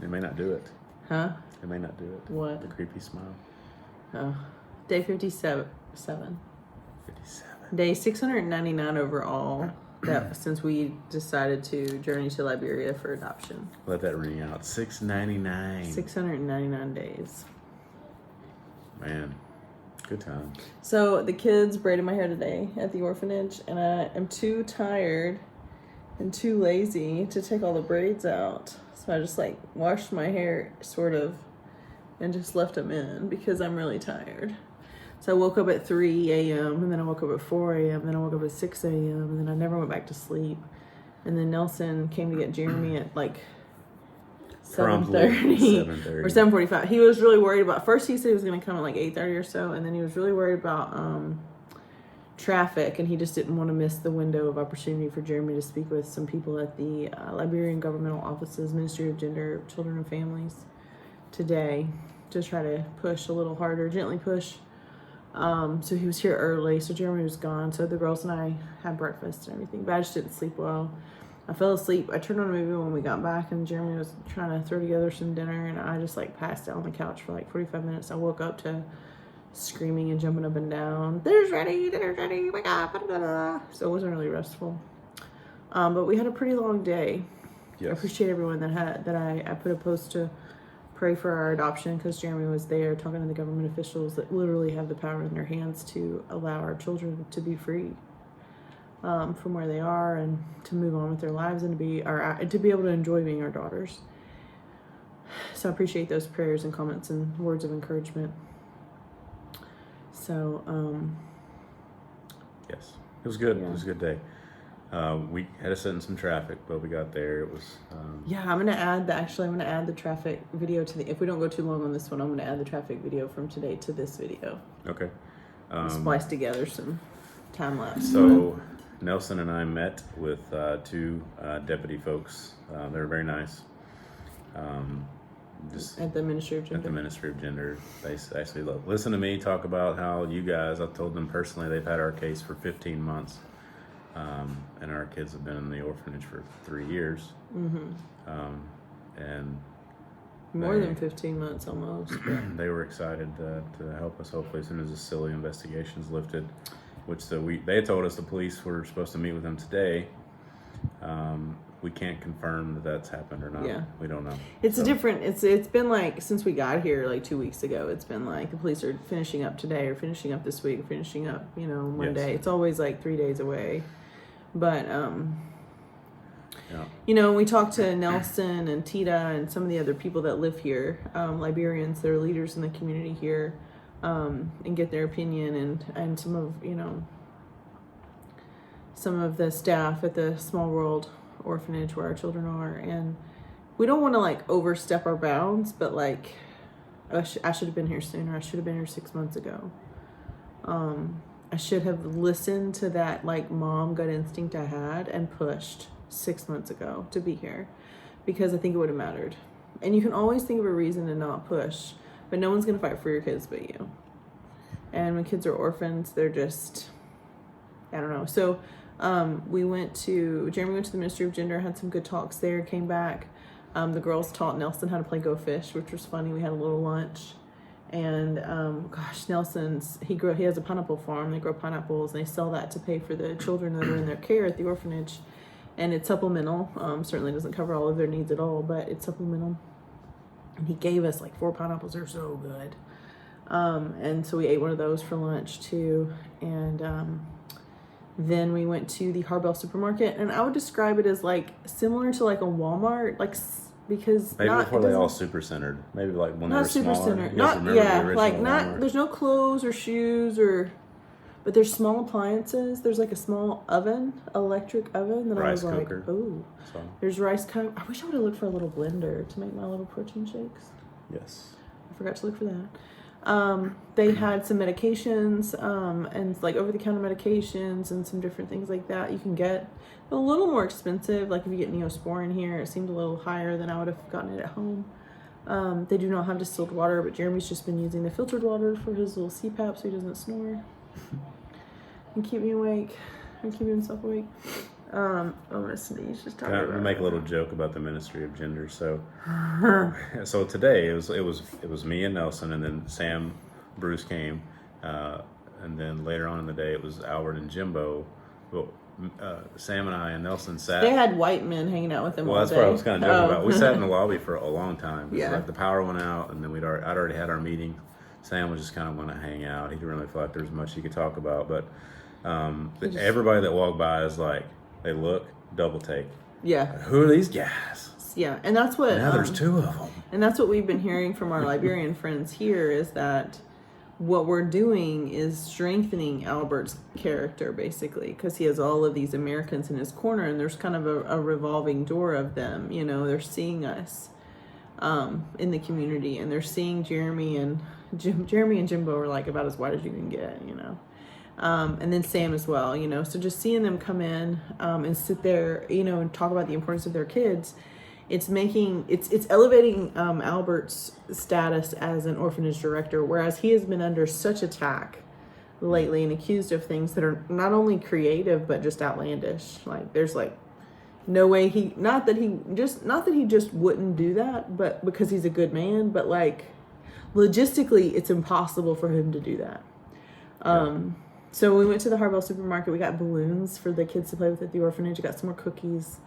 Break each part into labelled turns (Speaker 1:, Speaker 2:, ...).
Speaker 1: It may not do it.
Speaker 2: Huh?
Speaker 1: It may not do it.
Speaker 2: What?
Speaker 1: The creepy smile.
Speaker 2: Oh. Day 57.
Speaker 1: 57.
Speaker 2: Day 699 overall. That since we decided to journey to Liberia for adoption.
Speaker 1: Let that ring out. 699.
Speaker 2: 699 days.
Speaker 1: Man, good time.
Speaker 2: So the kids braided my hair today at the orphanage, and I am too tired and too lazy to take all the braids out. So I just like washed my hair sort of and just left them in because I'm really tired. So I woke up at 3 a.m. and then I woke up at 4 a.m. and then I woke up at 6 a.m. and then I never went back to sleep. And then Nelson came to get Jeremy at like 7:30 or 7:45. He was really worried about, first he said he was going to come at like 8:30 or so, and then he was really worried about traffic, and he just didn't want to miss the window of opportunity for Jeremy to speak with some people at the Liberian Governmental Offices, Ministry of Gender, Children and Families today to try to push a little harder, gently push. So he was here early, so Jeremy was gone, so the girls and I had breakfast and everything, but I just didn't sleep well. I fell asleep. I turned on a movie when we got back, and Jeremy was trying to throw together some dinner, and I just like passed out on the couch for like 45 minutes. I woke up to screaming and jumping up and down. Dinner's ready, wake up. Blah, blah, blah. So it wasn't really restful. But we had a pretty long day.
Speaker 1: Yes.
Speaker 2: I appreciate everyone that I put a post to pray for our adoption, because Jeremy was there talking to the government officials that literally have the power in their hands to allow our children to be free from where they are and to move on with their lives and to be able to enjoy being our daughters. So I appreciate those prayers and comments and words of encouragement. So
Speaker 1: yes, it was good.
Speaker 2: Yeah.
Speaker 1: It was a good day. We had to sit in some traffic, but we got there. It was
Speaker 2: yeah, I'm gonna add the traffic video to the, if we don't go too long on this one, I'm gonna add the traffic video from today to this video.
Speaker 1: Okay.
Speaker 2: Splice together some time lapse.
Speaker 1: So Nelson and I met with two deputy folks. They were very nice. Just
Speaker 2: at the Ministry of Gender.
Speaker 1: At the Ministry of Gender. They actually listen to me talk about how you guys, I told them personally, they've had our case for 15 months. And our kids have been in the orphanage for 3 years. Mm-hmm. And
Speaker 2: more than 15 months almost.
Speaker 1: They were excited to help us, hopefully, as soon as the silly investigation's lifted, which they had told us the police were supposed to meet with them today. We can't confirm that that's happened or not.
Speaker 2: Yeah.
Speaker 1: We don't know.
Speaker 2: It's it's been like, since we got here like 2 weeks ago, it's been like the police are finishing up today or finishing up this week or finishing up, one day. It's always like 3 days away. But, we talked to Nelson and Tita and some of the other people that live here, Liberians, that are leaders in the community here, and get their opinion and some of the staff at the Small World Orphanage where our children are. And we don't want to like overstep our bounds, but like I should have been here sooner. I should have been here 6 months ago. I should have listened to that like mom gut instinct I had and pushed 6 months ago to be here, because I think it would have mattered. And you can always think of a reason to not push, but no one's going to fight for your kids but you. And when kids are orphans, they're just, I don't know. So Jeremy went to the Ministry of Gender, had some good talks there, came back. The girls taught Nelson how to play Go Fish, which was funny. We had a little lunch. And Nelson's he has a pineapple farm. They grow pineapples and they sell that to pay for the children that are in their care at the orphanage. And it's supplemental. Certainly doesn't cover all of their needs at all, but it's supplemental. And he gave us like 4 pineapples. They're so good. And so we ate one of those for lunch too. And then we went to the Harbell supermarket, and I would describe it as like similar to like a Walmart, like. Because
Speaker 1: maybe before they all super centered, maybe like when they were smaller.
Speaker 2: Not super centered, there's no clothes or shoes but there's small appliances. There's like a small electric oven that
Speaker 1: rice
Speaker 2: I was
Speaker 1: cooker.
Speaker 2: Like, oh, there's rice cooker. I wish I would have looked for a little blender to make my little protein shakes.
Speaker 1: Yes,
Speaker 2: I forgot to look for that. They had some medications and like over-the-counter medications and some different things like that you can get. A little more expensive, like if you get Neosporin here, it seemed a little higher than I would have gotten it at home. They do not have distilled water, but Jeremy's just been using the filtered water for his little CPAP so he doesn't snore and keep me awake and keep himself awake. I'm gonna sneeze just talking
Speaker 1: Can I
Speaker 2: about
Speaker 1: make a
Speaker 2: it.
Speaker 1: little joke about the ministry of gender? So, so today it was me and Nelson, and then Sam, Bruce came, and then later on in the day it was Albert and Jimbo. Well, Sam and I and Nelson sat.
Speaker 2: They had white men hanging out with them
Speaker 1: Well,
Speaker 2: all
Speaker 1: that's
Speaker 2: day.
Speaker 1: what I was kind of joking about. We
Speaker 2: Oh.
Speaker 1: sat in the lobby for a long time.
Speaker 2: Yeah.
Speaker 1: Like the power went out, and then I'd already had our meeting. Sam was just kind of want to hang out. He didn't really feel like there was much he could talk about. But everybody that walked by is like, they look, double take.
Speaker 2: Yeah.
Speaker 1: Who are these guys?
Speaker 2: Yeah, and that's what.
Speaker 1: Now there's two of them.
Speaker 2: And that's what we've been hearing from our Liberian friends here is that what we're doing is strengthening Albert's character, basically, because he has all of these Americans in his corner, and there's kind of a revolving door of them. You know, they're seeing us in the community, and they're seeing Jeremy and Jimbo are like about as white as you can get, you know. And then Sam as well, you know. So just seeing them come in and sit there, you know, and talk about the importance of their kids, it's elevating Albert's status as an orphanage director, whereas he has been under such attack lately and accused of things that are not only creative but just outlandish. Like there's like no way not that he just wouldn't do that, but because he's a good man, but like logistically it's impossible for him to do that. So we went to the Harvell supermarket. We got balloons for the kids to play with at the orphanage. We got some more cookies.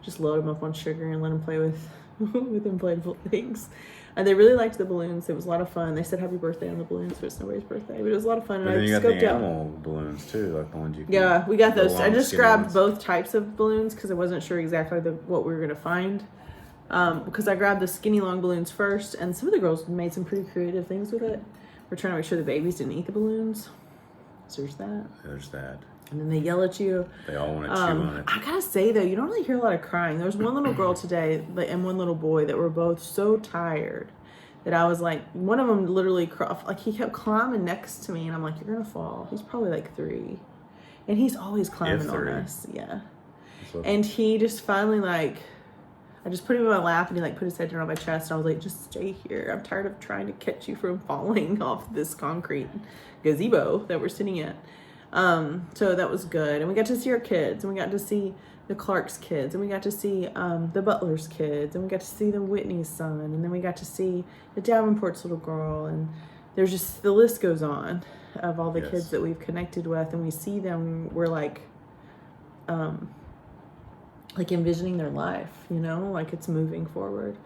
Speaker 2: Just load them up on sugar and let them play with inflatable things. And they really liked the balloons. It was a lot of fun. They said happy birthday on the balloons, but it's nobody's birthday. But it was a lot of fun.
Speaker 1: But
Speaker 2: And
Speaker 1: then you
Speaker 2: I
Speaker 1: got
Speaker 2: scoped
Speaker 1: the
Speaker 2: out.
Speaker 1: animal balloons too, like the ones you can.
Speaker 2: Yeah, we got those.
Speaker 1: the
Speaker 2: I
Speaker 1: long,
Speaker 2: just
Speaker 1: skinny
Speaker 2: grabbed
Speaker 1: ones.
Speaker 2: both types of balloons because I wasn't sure exactly what we were going to find. Because I grabbed the skinny long balloons first, and some of the girls made some pretty creative things with it. We're trying to make sure the babies didn't eat the balloons. So there's that.
Speaker 1: There's that.
Speaker 2: And then they yell at you.
Speaker 1: They all want to chew on it.
Speaker 2: I gotta say though, you don't really hear a lot of crying. There was one little girl today and one little boy that were both so tired that I was like, one of them literally like he kept climbing next to me, and I'm like, you're gonna fall. He's probably like 3, and he's always climbing on us. Yeah. And he just finally like, I just put him in my lap, and he like put his head down on my chest, and I was like, just stay here. I'm tired of trying to catch you from falling off this concrete gazebo that we're sitting at. So that was good. And we got to see our kids, and we got to see the Clark's kids, and we got to see the Butler's kids, and we got to see the Whitney's son, and then we got to see the Davenport's little girl, and there's just, the list goes on of all the kids that we've connected with, and we see them, we're like envisioning their life, you know, like it's moving forward.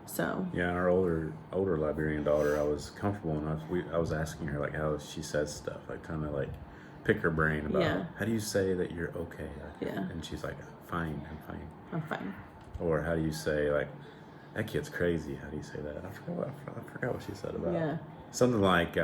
Speaker 2: So
Speaker 1: yeah, our older Liberian daughter, I was comfortable enough. I was asking her like how she says stuff, like trying to like pick her brain about how do you say that you're okay? And she's like, fine, I'm fine. Or how do you say like that kid's crazy? How do you say that? I forgot what she said about something like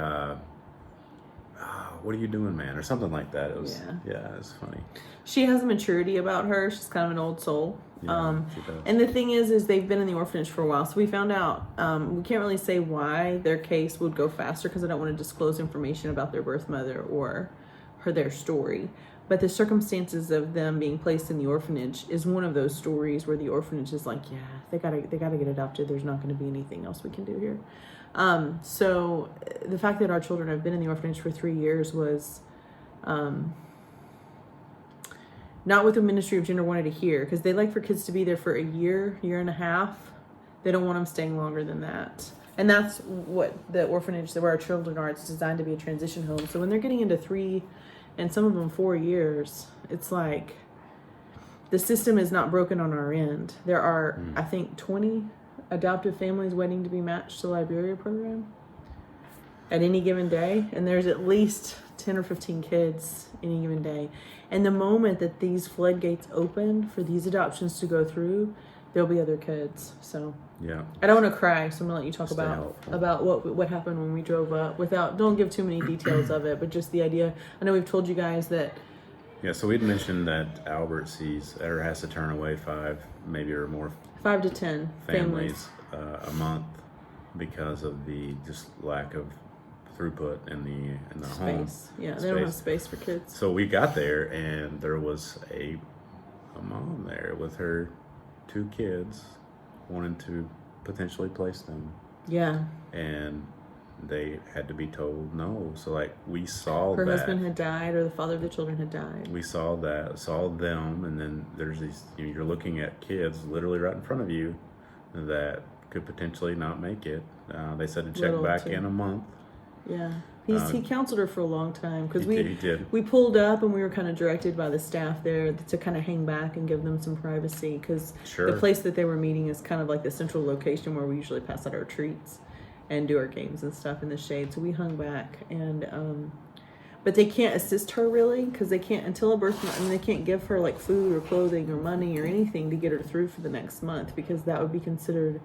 Speaker 1: what are you doing, man? Or something like that. It was it was funny.
Speaker 2: She has a maturity about her. She's kind of an old soul.
Speaker 1: Yeah, she does.
Speaker 2: And the thing is they've been in the orphanage for a while. So we found out, we can't really say why their case would go faster because I don't want to disclose information about their birth mother or their story. But the circumstances of them being placed in the orphanage is one of those stories where the orphanage is like, they gotta get adopted. There's not going to be anything else we can do here. So the fact that our children have been in the orphanage for 3 years was not what the Ministry of Gender wanted to hear, because they like for kids to be there for a year and a half. They don't want them staying longer than that. And that's what the orphanage where our children are, it's designed to be a transition home. So when they're getting into 3 and some of them 4 years, it's like the system is not broken on our end. There are, I think, 20 adoptive families waiting to be matched to the Liberia program at any given day. And there's at least 10 or 15 kids any given day. And the moment that these floodgates open for these adoptions to go through, there'll be other kids. So I don't want to cry, so I'm gonna let you talk about what happened when we drove up. Don't give too many details of it, but just the idea. I know we've told you guys that.
Speaker 1: Yeah, so we'd mentioned that Albert sees or has to turn away 5, maybe or more
Speaker 2: 5 to 10 families
Speaker 1: a month because of the just lack of throughput in the home.
Speaker 2: Yeah, they don't have space for kids.
Speaker 1: So we got there, and there was a mom there with her 2 kids wanting to potentially place them.
Speaker 2: Yeah.
Speaker 1: And they had to be told no. So like we saw
Speaker 2: Her
Speaker 1: that.
Speaker 2: husband had died, or the father of the children had died.
Speaker 1: We saw them, and then there's these, you're looking at kids literally right in front of you that could potentially not make it. They said to check
Speaker 2: Little,
Speaker 1: back
Speaker 2: too.
Speaker 1: in a month.
Speaker 2: Yeah. He counseled her for a long time because
Speaker 1: He did.
Speaker 2: we pulled up and we were kind of directed by the staff there to kind of hang back and give them some privacy because
Speaker 1: Sure.
Speaker 2: the place that they were meeting is kind of like the central location where we usually pass out our treats and do our games and stuff in the shade. So we hung back, and but they can't assist her really because they can't until a birth month. I mean, they can't give her like food or clothing or money or anything to get her through for the next month because that would be considered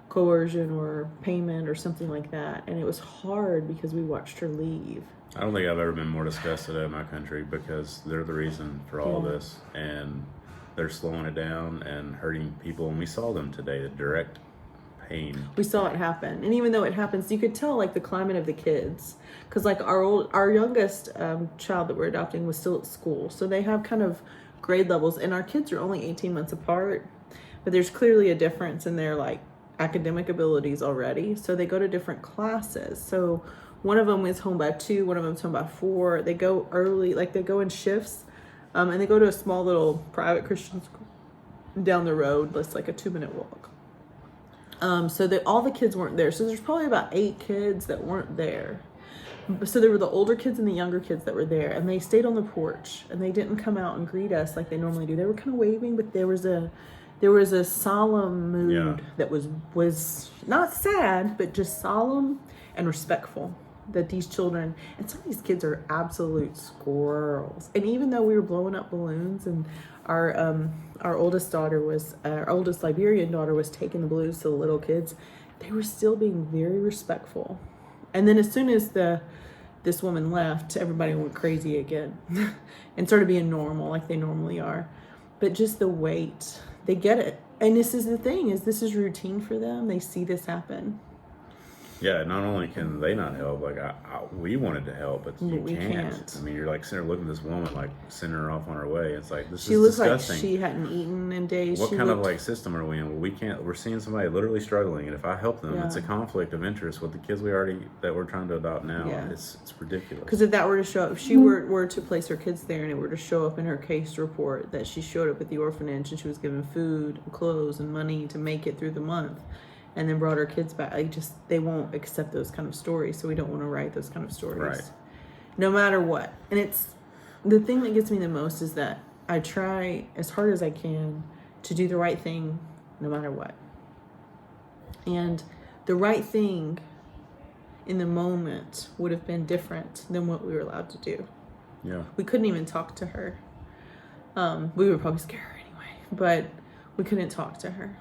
Speaker 2: coercion or payment or something like that. And it was hard because we watched her leave.
Speaker 1: I don't think I've ever been more disgusted at my country because they're the reason for all
Speaker 2: Yeah.
Speaker 1: this, and they're slowing it down and hurting people. And we saw them today, the direct pain.
Speaker 2: We saw it happen, and even though it happens, you could tell like the climate of the kids, because like our youngest child that we're adopting was still at school, so they have kind of grade levels, and our kids are only 18 months apart, but there's clearly a difference in their like academic abilities already. So they go to different classes. So one of them is home by 2, one of them's home by 4. They go early, like they go in shifts, and they go to a small little private Christian school down the road. That's like a 2-minute walk. So that all the kids weren't there. So there's probably about 8 kids that weren't there. So there were the older kids and the younger kids that were there, and they stayed on the porch, and they didn't come out and greet us like they normally do. They were kind of waving, but there was a solemn mood that was not sad, but just solemn and respectful. That these children, and some of these kids are absolute squirrels. And even though we were blowing up balloons, and our oldest Liberian daughter was taking the balloons to the little kids, they were still being very respectful. And then as soon as this woman left, everybody went crazy again and started being normal like they normally are. But just the weight, they get it. And this is the thing, is this is routine for them. They see this happen.
Speaker 1: Yeah, not only can they not help, like we wanted to help, but
Speaker 2: We
Speaker 1: can't.
Speaker 2: can't.
Speaker 1: I mean, you're like sitting there looking at this woman, like sending her off on her way. It's like, this
Speaker 2: She
Speaker 1: is
Speaker 2: looked
Speaker 1: disgusting.
Speaker 2: like she hadn't eaten in days.
Speaker 1: What
Speaker 2: She
Speaker 1: kind of
Speaker 2: looked-
Speaker 1: like system are we in? Well, we can't. We're seeing somebody literally struggling, and if I help them, it's a
Speaker 2: Yeah.
Speaker 1: conflict of interest with the kids that we're trying to adopt now.
Speaker 2: Yeah.
Speaker 1: It's ridiculous.
Speaker 2: Because if that were to show up, if she were to place her kids there and it were to show up in her case report that she showed up at the orphanage and she was given food and clothes and money to make it through the month and then brought her kids back, they won't accept those kind of stories. So we don't want to write those kind of stories.
Speaker 1: Right.
Speaker 2: No matter what. And it's the thing that gets me the most is that I try as hard as I can to do the right thing no matter what. And the right thing in the moment would have been different than what we were allowed to do.
Speaker 1: Yeah.
Speaker 2: We couldn't even talk to her. We would probably scare her anyway, but we couldn't talk to her.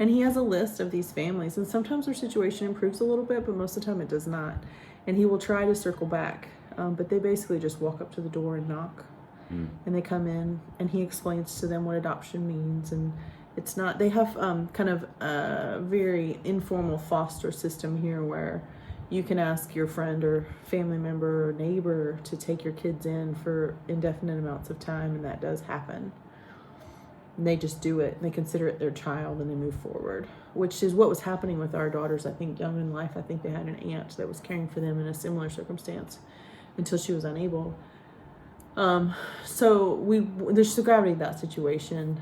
Speaker 2: And he has a list of these families, and sometimes their situation improves a little bit, but most of the time it does not. And he will try to circle back, but they basically just walk up to the door and knock. And they come in, and he explains to them what adoption means. And it's not, they have kind of a very informal foster system here where you can ask your friend or family member or neighbor to take your kids in for indefinite amounts of time, and that does happen. And they just do it. They consider it their child, and they move forward, which is what was happening with our daughters. I think young in life, I think they had an aunt that was caring for them in a similar circumstance until she was unable. So there's the gravity of that situation.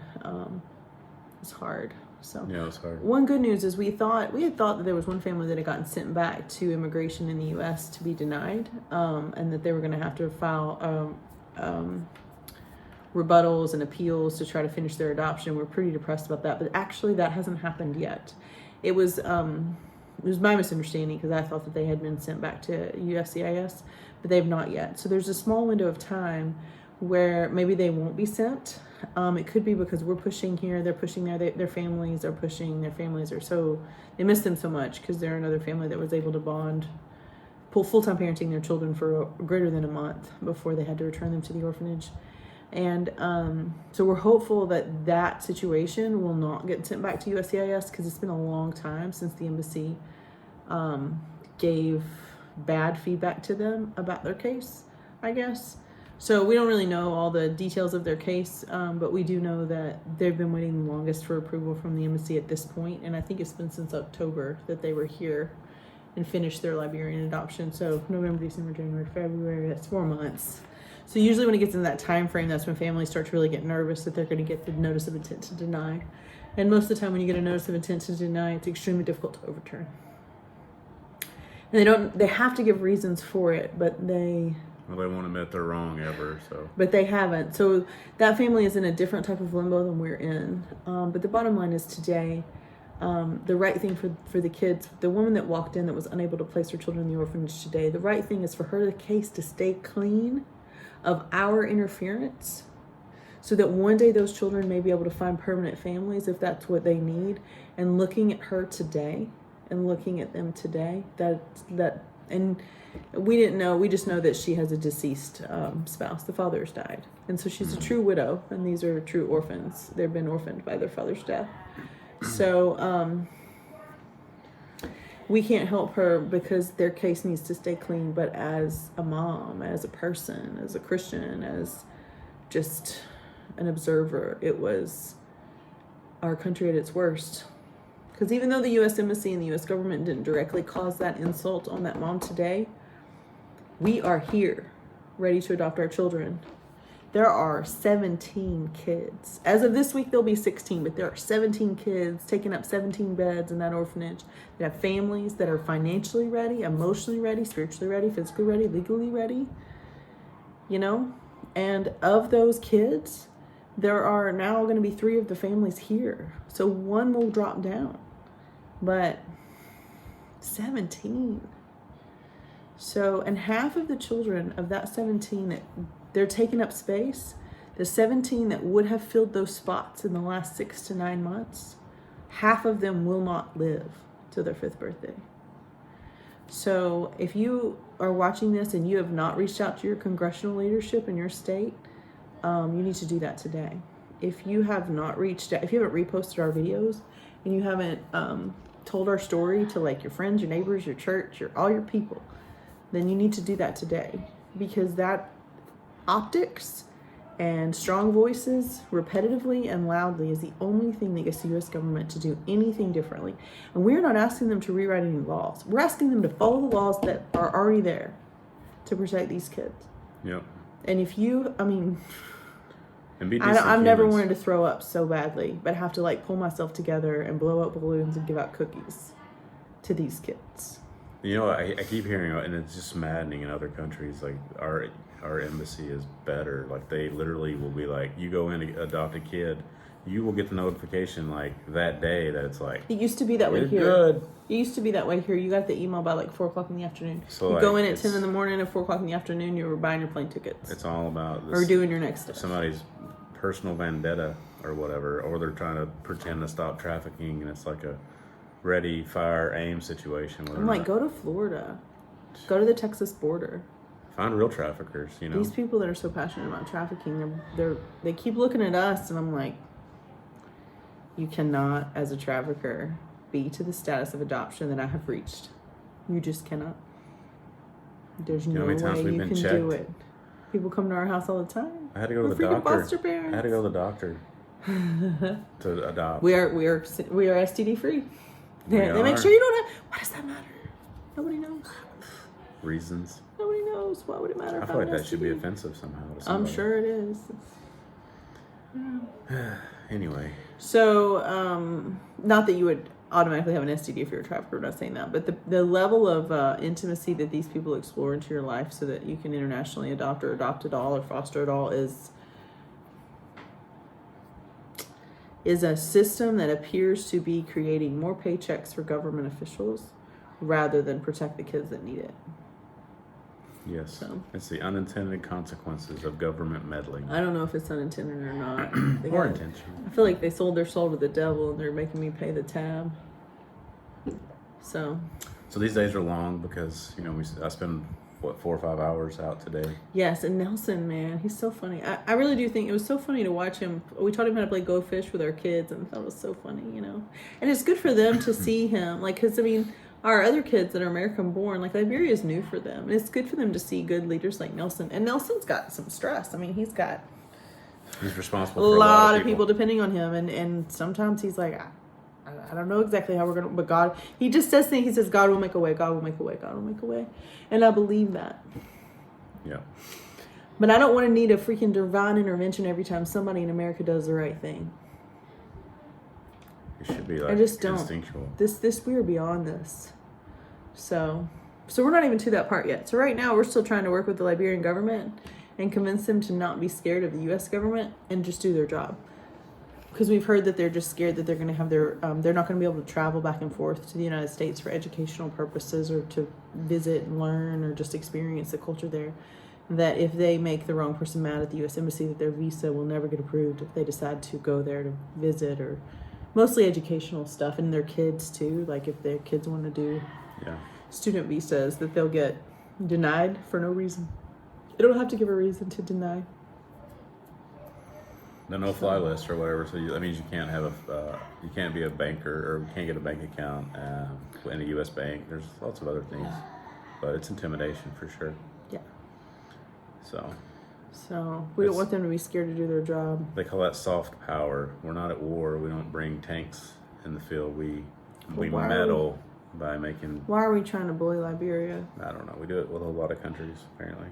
Speaker 2: It's hard. So
Speaker 1: Yeah, it's hard.
Speaker 2: one good news is we had thought that there was one family that had gotten sent back to immigration in the U.S. to be denied, and that they were going to have to file rebuttals and appeals to try to finish their adoption. We're pretty depressed about that, but actually that hasn't happened yet. It was my misunderstanding because I thought that they had been sent back to USCIS, but they have not yet. So there's a small window of time where maybe they won't be sent. It could be because we're pushing here, they're pushing there, their families are pushing, their families are so, they miss them so much because they're another family that was able to pull full-time parenting their children for greater than a month before they had to return them to the orphanage. And so we're hopeful that situation will not get sent back to USCIS because it's been a long time since the embassy gave bad feedback to them about their case, I guess. So we don't really know all the details of their case, but we do know that they've been waiting the longest for approval from the embassy at this point, and I think it's been since October that they were here. and finish their Liberian adoption. So November, December, January, February, that's 4 months. So usually when it gets in that time frame, that's when families start to really get nervous that they're going to get the notice of intent to deny. And most of the time when you get a notice of intent to deny, it's extremely difficult to overturn. And they have to give reasons for it, but they
Speaker 1: won't admit they're wrong ever, so.
Speaker 2: But they haven't. So that family is in a different type of limbo than we're in. But the bottom line is today, the right thing for the kids, the woman that walked in that was unable to place her children in the orphanage today, the right thing is for her case to stay clean of our interference, so that one day those children may be able to find permanent families if that's what they need. And looking at her today and looking at them today, and we didn't know, we just know that she has a deceased spouse. The father's died. And so she's a true widow, and these are true orphans. They've been orphaned by their father's death. So we can't help her because their case needs to stay clean. But as a mom, as a person, as a Christian, as just an observer, it was our country at its worst. Because even though the U.S. Embassy and the U.S. government didn't directly cause that insult on that mom today, we are here, ready to adopt our children. There are 17 kids. As of this week, there'll be 16, but there are 17 kids taking up 17 beds in that orphanage that have families that are financially ready, emotionally ready, spiritually ready, physically ready, legally ready, And of those kids, there are now going to be 3 of the families here. So 1 will drop down. But 17. So, and half of the children of that 17, they're taking up space. The 17 that would have filled those spots in the last 6 to 9 months, half of them will not live till their 5th birthday. So if you are watching this and you have not reached out to your congressional leadership in your state, you need to do that today. If you have not reached out, if you haven't reposted our videos and you haven't told our story to like your friends, your neighbors, your church, all your people, then you need to do that today, because that optics and strong voices repetitively and loudly is the only thing that gets the U.S. government to do anything differently. And we're not asking them to rewrite any laws. We're asking them to follow the laws that are already there to protect these kids.
Speaker 1: Yep.
Speaker 2: And if you,
Speaker 1: and be decent
Speaker 2: I've never
Speaker 1: humans.
Speaker 2: wanted to throw up so badly, but have to pull myself together and blow up balloons and give out cookies to these kids.
Speaker 1: I keep hearing, and it's just maddening in other countries, like our embassy is better. Like they literally will be like, you go in to adopt a kid, you will get the notification that day that it's like,
Speaker 2: it used to be that way here.
Speaker 1: Good.
Speaker 2: It used to be that way here. You got the email by 4 o'clock in the afternoon.
Speaker 1: So
Speaker 2: you go in at 10 in the morning, at 4 o'clock in the afternoon, you were buying your plane tickets.
Speaker 1: It's all about this,
Speaker 2: or doing your next step.
Speaker 1: Somebody's personal vendetta or whatever, or they're trying to pretend to stop trafficking, and it's like a ready, fire, aim situation.
Speaker 2: I'm like, go to Florida. Go to the Texas border.
Speaker 1: Find real traffickers,
Speaker 2: These people that are so passionate about trafficking, they keep looking at us, and I'm like, you cannot, as a trafficker, be to the status of adoption that I have reached. You just cannot. There's no way you can do it. People come to our house all the time.
Speaker 1: I had to go to the doctor. Foster parents. I had to go to the doctor to adopt.
Speaker 2: We are STD free. They make sure you don't have. Why does that matter? Nobody knows.
Speaker 1: Reasons.
Speaker 2: Nobody knows. Why would it matter?
Speaker 1: I feel like that should be offensive somehow to somebody.
Speaker 2: I'm sure it is.
Speaker 1: Anyway.
Speaker 2: So, not that you would automatically have an STD if you're a trafficker. I'm not saying that, but the level of intimacy that these people explore into your life so that you can internationally adopt or adopt at all or foster at all is a system that appears to be creating more paychecks for government officials rather than protect the kids that need it.
Speaker 1: Yes. So, it's the unintended consequences of government meddling.
Speaker 2: I don't know if it's unintended or not.
Speaker 1: Or intentional.
Speaker 2: I feel like they sold their soul to the devil and they're making me pay the tab. So
Speaker 1: these days are long because, I spend, 4 or 5 hours out today.
Speaker 2: Yes, and Nelson, man, he's so funny. I really do think it was so funny to watch him. We taught him how to play Go Fish with our kids, and I thought it was so funny, And it's good for them to see him, because, our other kids that are American born, Liberia is new for them. And it's good for them to see good leaders like Nelson. And Nelson's got some stress. He's
Speaker 1: responsible for a
Speaker 2: lot of people depending on him. And sometimes he's like, I don't know exactly how we're going to, but God, he just says things. He says, God will make a way, God will make a way, God will make a way. And I believe that.
Speaker 1: Yeah.
Speaker 2: But I don't want to need a freaking divine intervention every time somebody in America does the right thing.
Speaker 1: It should be like
Speaker 2: I just don't.
Speaker 1: instinctual.
Speaker 2: We are beyond this. So we're not even to that part yet. So right now we're still trying to work with the Liberian government and convince them to not be scared of the U.S. government and just do their job. Because we've heard that they're just scared that they're going to have they're not going to be able to travel back and forth to the United States for educational purposes or to visit and learn or just experience the culture there. That if they make the wrong person mad at the U.S. Embassy, that their visa will never get approved if they decide to go there to visit or mostly educational stuff, and their kids too. Like if their kids want to do student visas, that they'll get denied for no reason. They don't have to give a reason to deny.
Speaker 1: The no-fly list or whatever. So that means you can't have you can't be a banker or you can't get a bank account in a U.S. bank. There's lots of other things, but it's intimidation for sure.
Speaker 2: Yeah.
Speaker 1: So
Speaker 2: we don't want them to be scared to do their job.
Speaker 1: They call that soft power. We're not at war. We don't bring tanks in the field. We meddle by making.
Speaker 2: Why are we trying to bully Liberia?
Speaker 1: I don't know. We do it with a lot of countries apparently.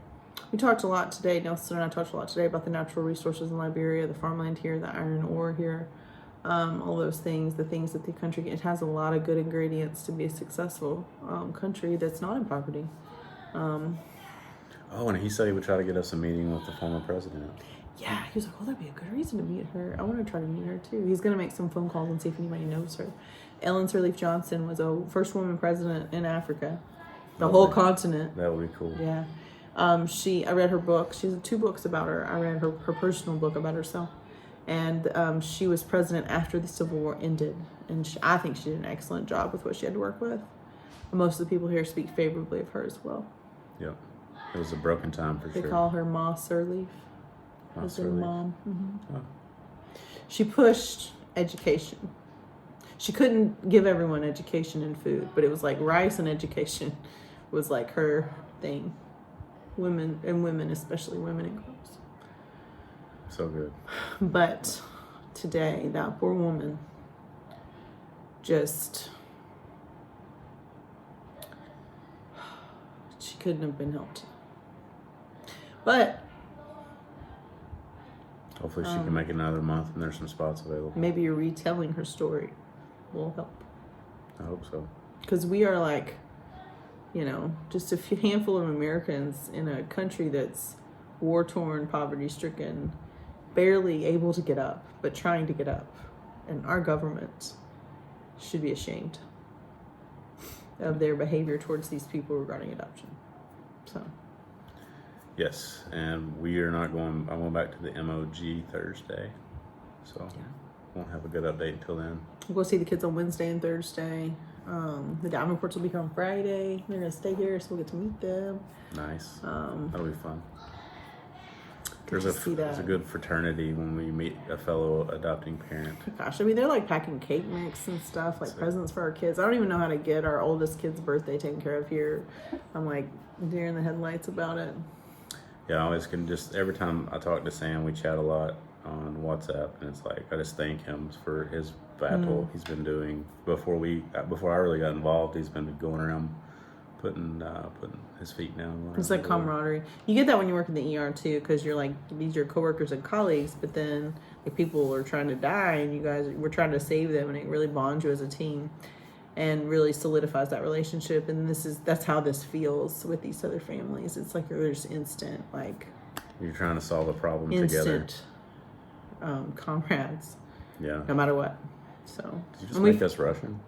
Speaker 2: We talked a lot today. Nelson and I talked a lot today about the natural resources in Liberia, the farmland here, the iron ore here, all those things. The things that the country it has a lot of good ingredients to be a successful country that's not in poverty.
Speaker 1: Oh, and he said he would try to get us a meeting with the former president.
Speaker 2: Yeah, he was like, well, that'd be a good reason to meet her. I want to try to meet her, too. He's going to make some phone calls and see if anybody knows her. Ellen Sirleaf Johnson was a first woman president in Africa, the whole continent.
Speaker 1: That would be cool.
Speaker 2: Yeah. I read her book. She has 2 books about her. I read her personal book about herself. And she was president after the Civil War ended. And I think she did an excellent job with what she had to work with. And most of the people here speak favorably of her as well.
Speaker 1: Yep. It was a broken time for sure.
Speaker 2: They call her Ma Sirleaf.
Speaker 1: Ma
Speaker 2: As her
Speaker 1: Sirleaf.
Speaker 2: mom. Mm-hmm.
Speaker 1: Oh.
Speaker 2: She pushed education. She couldn't give everyone education and food, but it was like rice and education was like her thing. Women, especially women and girls.
Speaker 1: So good.
Speaker 2: But today, that poor woman just, she couldn't have been helped. But
Speaker 1: hopefully she can make it another month and there's some spots available.
Speaker 2: maybe retelling her story will help.
Speaker 1: I hope so.
Speaker 2: Because we are like, just a handful of Americans in a country that's war-torn, poverty-stricken, barely able to get up, but trying to get up. And our government should be ashamed of their behavior towards these people regarding adoption. So.
Speaker 1: Yes, and we are not going. I'm going back to the MOG Thursday, so won't have a good update until then.
Speaker 2: We'll go see the kids on Wednesday and Thursday. The Davenports will be here on Friday. They're gonna stay here, so we'll get to meet them.
Speaker 1: Nice. That'll be fun. There's
Speaker 2: see that.
Speaker 1: a good fraternity when we meet a fellow adopting parent.
Speaker 2: Gosh, I mean, they're like packing cake mix and stuff, like presents for our kids. I don't even know how to get our oldest kid's birthday taken care of here. I'm like deer in the headlights about it.
Speaker 1: Yeah, I always can just, every time I talk to Sam, we chat a lot on WhatsApp, and it's like, I just thank him for his battle he's been doing. Before I really got involved, he's been going around putting his feet down.
Speaker 2: It's like camaraderie. You get that when you work in the ER too, because you're like, these are your coworkers and colleagues, but then like, people are trying to die, and you guys, we're trying to save them, and it really bonds you as a team. And really solidifies that relationship, and that's how this feels with these other families. It's like there's instant, like
Speaker 1: you're trying to solve a problem together.
Speaker 2: Comrades.
Speaker 1: Yeah.
Speaker 2: No matter what. So.
Speaker 1: Did you just make us Russian?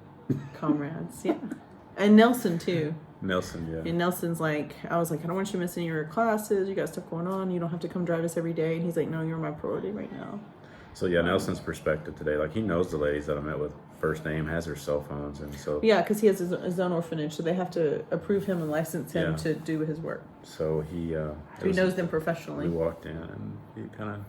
Speaker 2: Comrades, yeah. And Nelson too.
Speaker 1: Nelson, yeah.
Speaker 2: And Nelson's like, I was like, I don't want you to miss any of your classes. You got stuff going on. You don't have to come drive us every day. And he's like, no, you're my priority right now.
Speaker 1: So yeah, Nelson's perspective today, like he knows the ladies that I met with first name, has their cell phones, and so
Speaker 2: yeah, because he has his own orphanage, so they have to approve him and license him to do his work.
Speaker 1: So he
Speaker 2: knows them professionally.
Speaker 1: We walked in, and he kind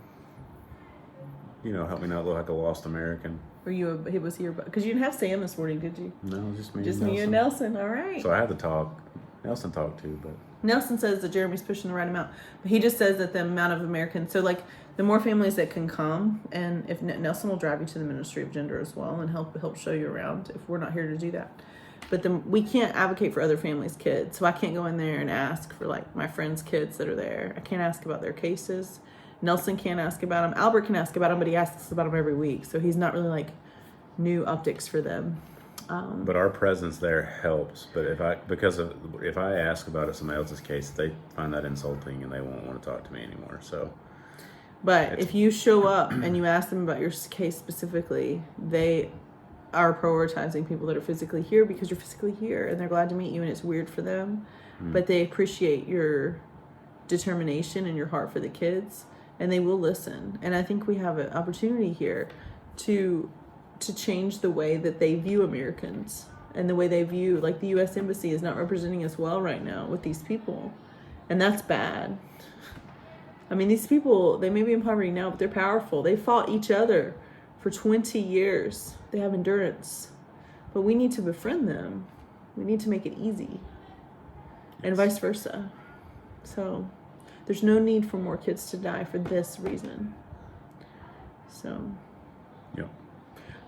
Speaker 1: of helped me not look like a lost American.
Speaker 2: Was he your because you didn't have Sam this morning, did you?
Speaker 1: No, just me.
Speaker 2: Just
Speaker 1: and
Speaker 2: me and Nelson. All right.
Speaker 1: So I had to talk. Nelson talked too, but
Speaker 2: Nelson says that Jeremy's pushing the right amount, but he just says that the amount of Americans. So like the more families that can come, and if Nelson will drive you to the Ministry of Gender as well and help show you around if we're not here to do that. But we can't advocate for other families' kids, so I can't go in there and ask for like my friends' kids that are there. I can't ask about their cases. Nelson can't ask about them. Albert can ask about them, but he asks about them every week, so he's not really like new optics for them.
Speaker 1: But our presence there helps. But if I ask about somebody else's case, they find that insulting and they won't want to talk to me anymore. So,
Speaker 2: but if you show up and you ask them about your case specifically, they are prioritizing people that are physically here because you're physically here and they're glad to meet you, and it's weird for them, but they appreciate your determination and your heart for the kids, and they will listen. And I think we have an opportunity here to change the way that they view Americans and the way they view, like, the U.S. Embassy is not representing us well right now with these people, and that's bad. I mean, these people, they may be in poverty now, but they're powerful. They fought each other for 20 years. They have endurance, but we need to befriend them. We need to make it easy, and vice versa. So there's no need for more kids to die for this reason. So,
Speaker 1: yep.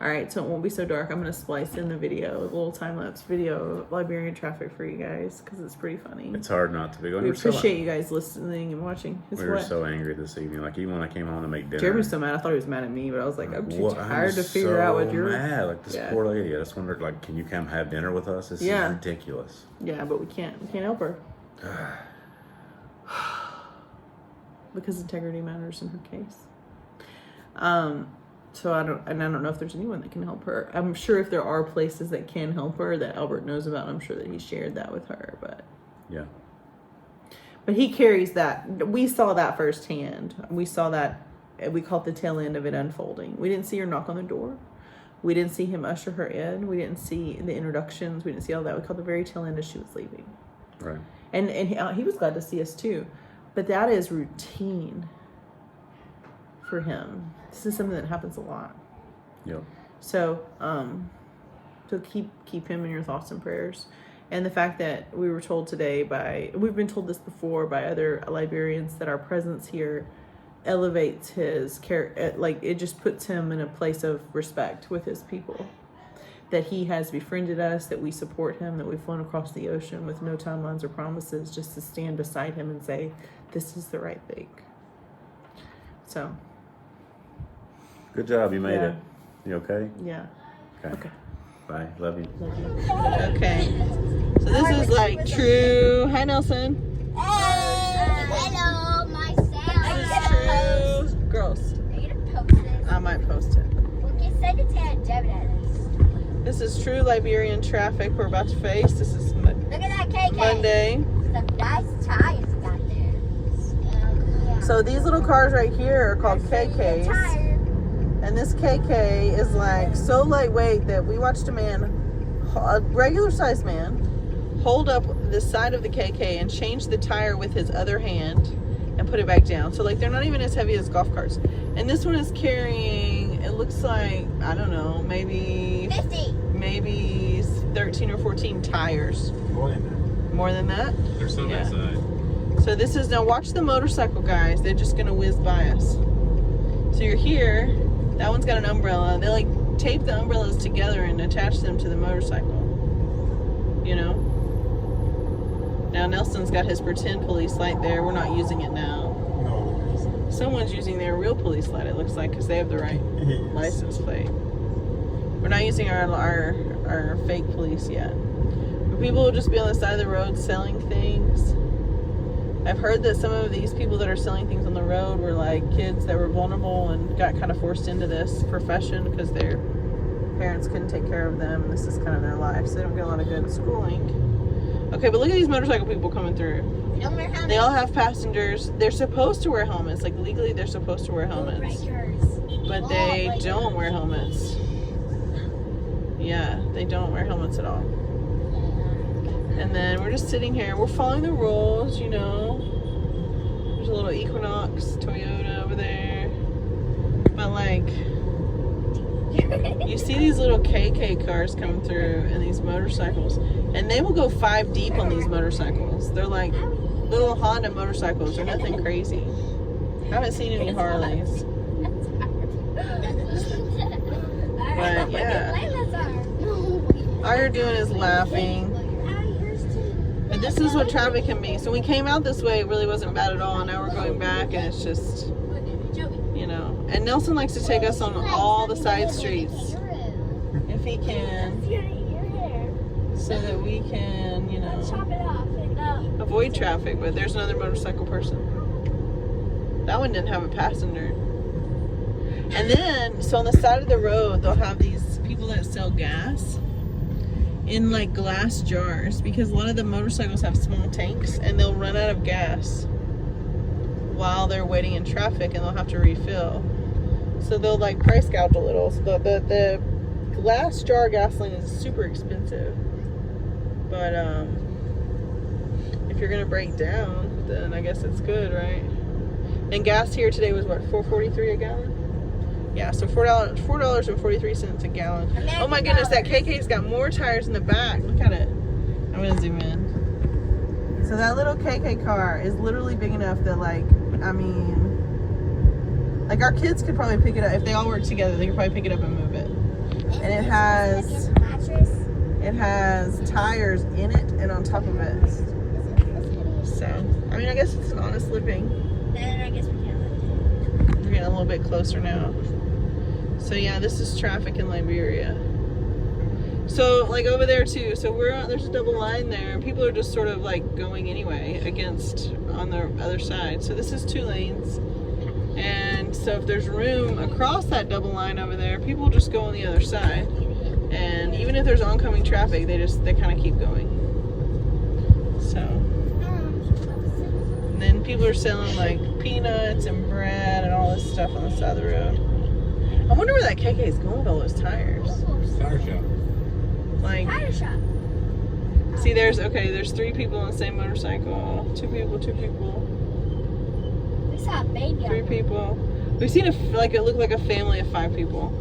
Speaker 2: All right, so it won't be so dark. I'm going to splice in the video, a little time-lapse video of Liberian traffic for you guys, because it's pretty funny.
Speaker 1: It's hard not to be going.
Speaker 2: We appreciate you guys listening and watching.
Speaker 1: We were so angry this evening. Like, even when I came home to make dinner.
Speaker 2: Jeremy was so mad. I thought he was mad at me, but I was like, I'm too tired to figure out what you're...
Speaker 1: mad. Like, this poor lady. I just wondered, like, can you come have dinner with us? This is ridiculous.
Speaker 2: Yeah, but we can't help her. Because integrity matters in her case. So I don't know if there's anyone that can help her. I'm sure if there are places that can help her that Albert knows about, I'm sure that he shared that with her, but
Speaker 1: yeah.
Speaker 2: But he carries that. We saw that firsthand. We saw that. We caught the tail end of it unfolding. We didn't see her knock on the door. We didn't see him usher her in. We didn't see the introductions. We didn't see all that. We caught the very tail end as she was leaving.
Speaker 1: Right.
Speaker 2: And he was glad to see us too. But that is routine for him. This is something that happens a lot.
Speaker 1: Yep.
Speaker 2: So, keep him in your thoughts and prayers. And the fact that we were told today we've been told this before by other Liberians, that our presence here elevates his character. Like, it just puts him in a place of respect with his people. That he has befriended us, that we support him, that we've flown across the ocean with no timelines or promises, just to stand beside him and say, this is the right thing. So.
Speaker 1: Good job. You made it. You okay?
Speaker 2: Yeah.
Speaker 1: Okay. Bye. Love you.
Speaker 2: Okay. So this is like true. Hi, Nelson.
Speaker 3: Hello, my sound.
Speaker 2: This is true. Girls.
Speaker 3: Are you gonna post this?
Speaker 2: I might post it.
Speaker 3: Well, just send it to Aunt Devin at least.
Speaker 2: This is true Liberian traffic we're about to face. This is
Speaker 3: Look at that KK.
Speaker 2: Monday.
Speaker 3: Some nice tires you got there. Yeah.
Speaker 2: So these little cars right here are called
Speaker 3: Tire.
Speaker 2: KKs. And this KK is like so lightweight that we watched a regular sized man, hold up the side of the KK and change the tire with his other hand and put it back down. So like they're not even as heavy as golf carts. And this one is carrying, it looks like, I don't know, maybe
Speaker 3: 50.
Speaker 2: Maybe 13 or 14 tires.
Speaker 1: More than that.
Speaker 2: More than that?
Speaker 1: They're so that side.
Speaker 2: So this is, now watch the motorcycle guys. They're just gonna whiz by us. So you're here. That one's got an umbrella. They like tape the umbrellas together and attach them to the motorcycle. You know? Now Nelson's got his pretend police light there. We're not using it now.
Speaker 1: No.
Speaker 2: Someone's using their real police light, it looks like, because they have the right license plate. We're not using our fake police yet. But people will just be on the side of the road selling things. I've heard that some of these people that are selling things on the road were like kids that were vulnerable and got kind of forced into this profession because their parents couldn't take care of them, and this is kind of their life, so they don't get a lot of good schooling. Okay, but look at these motorcycle people coming through.
Speaker 3: They don't wear helmets.
Speaker 2: They all have passengers. They're supposed to wear helmets. Like, legally, they're supposed to wear helmets. But they don't wear helmets. Yeah, they don't wear helmets at all. And then we're just sitting here. We're following the rules, you know. There's a little Equinox Toyota over there. But, like, you see these little KK cars coming through and these motorcycles. And they will go 5 deep on these motorcycles. They're like little Honda motorcycles. They're nothing crazy. I haven't seen any Harleys. But yeah, all you're doing is laughing. But this is what traffic can be. So we came out this way, it really wasn't bad at all. Now we're going back and it's just, you know. And Nelson likes to take us on all the side streets if he can, so that we can, you know, avoid traffic. But there's another motorcycle person. That one didn't have a passenger. And then, so on the side of the road, they'll have these people that sell gas in like glass jars, because a lot of the motorcycles have small tanks and they'll run out of gas while they're waiting in traffic and they'll have to refill. So they'll like price gouge a little. So the glass jar gasoline is super expensive. But if you're gonna break down, then I guess it's good, right? And gas here today was what, $4.43 a gallon? Yeah, so $4.43 a gallon. Oh my goodness, that KK's got more tires in the back. Look at it. I'm gonna zoom in. So that little KK car is literally big enough that, like, I mean, like our kids could probably pick it up if they all work together. They could probably pick it up and move it. And it has tires in it and on top of it. So I mean, I guess it's an honest living.
Speaker 3: Then I guess we can lift it.
Speaker 2: We're getting a little bit closer now. So yeah, this is traffic in Liberia. So like over there too. So there's a double line there, and people are just sort of like going anyway against on the other side. So this is 2 lanes, and so if there's room across that double line over there, people just go on the other side. And even if there's oncoming traffic, they kind of keep going. So. And then people are selling like peanuts and bread and all this stuff on the side of the road. I wonder where that KK is going with all those tires.
Speaker 1: Tire shop.
Speaker 3: Tire shop.
Speaker 2: See, there's 3 people on the same motorcycle. 2 people.
Speaker 3: We saw a baby.
Speaker 2: 3 people. We've seen it looked like a family of 5 people.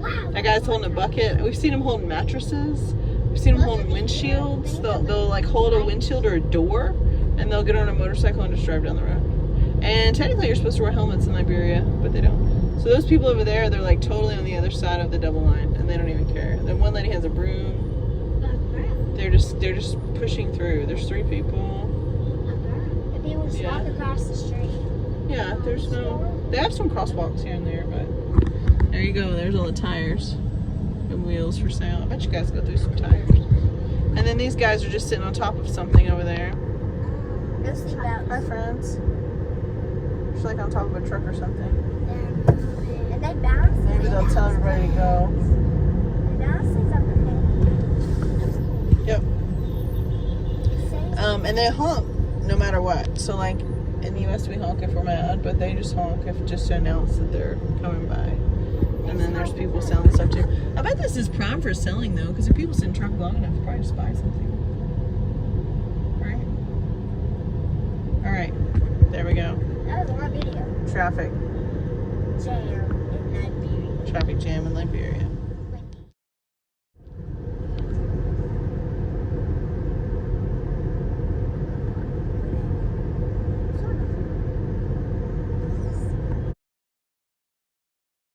Speaker 3: Wow.
Speaker 2: That guy's holding a bucket. We've seen him holding mattresses. We've seen him holding windshields. They'll like hold a windshield or a door, and they'll get on a motorcycle and just drive down the road. And technically you're supposed to wear helmets in Liberia, but they don't. So those people over there, they're like totally on the other side of the double line, and they don't even care. Then one lady has a broom. They're just pushing through. There's 3 people.
Speaker 3: And people just walk across the street.
Speaker 2: Yeah, they have some crosswalks here and there, but there you go. There's all the tires and wheels for sale. I bet you guys go through some tires. And then these guys are just sitting on top of something over there.
Speaker 3: No seatbelts.
Speaker 2: Hi, friends. It's like on top of a truck or something.
Speaker 3: And they bounce.
Speaker 2: Maybe they'll tell everybody to go.
Speaker 3: They bounce things up the
Speaker 2: Yep. And they honk no matter what. So like in the US we honk if we're mad, but they just honk just to announce that they're coming by. And then there's people selling stuff too. I bet this is prime for selling though, because if people sit in traffic long enough, they'll probably just buy something. Right? Alright. There we go.
Speaker 3: That was one video.
Speaker 2: Traffic
Speaker 3: Jam in Liberia.
Speaker 2: jam in Liberia.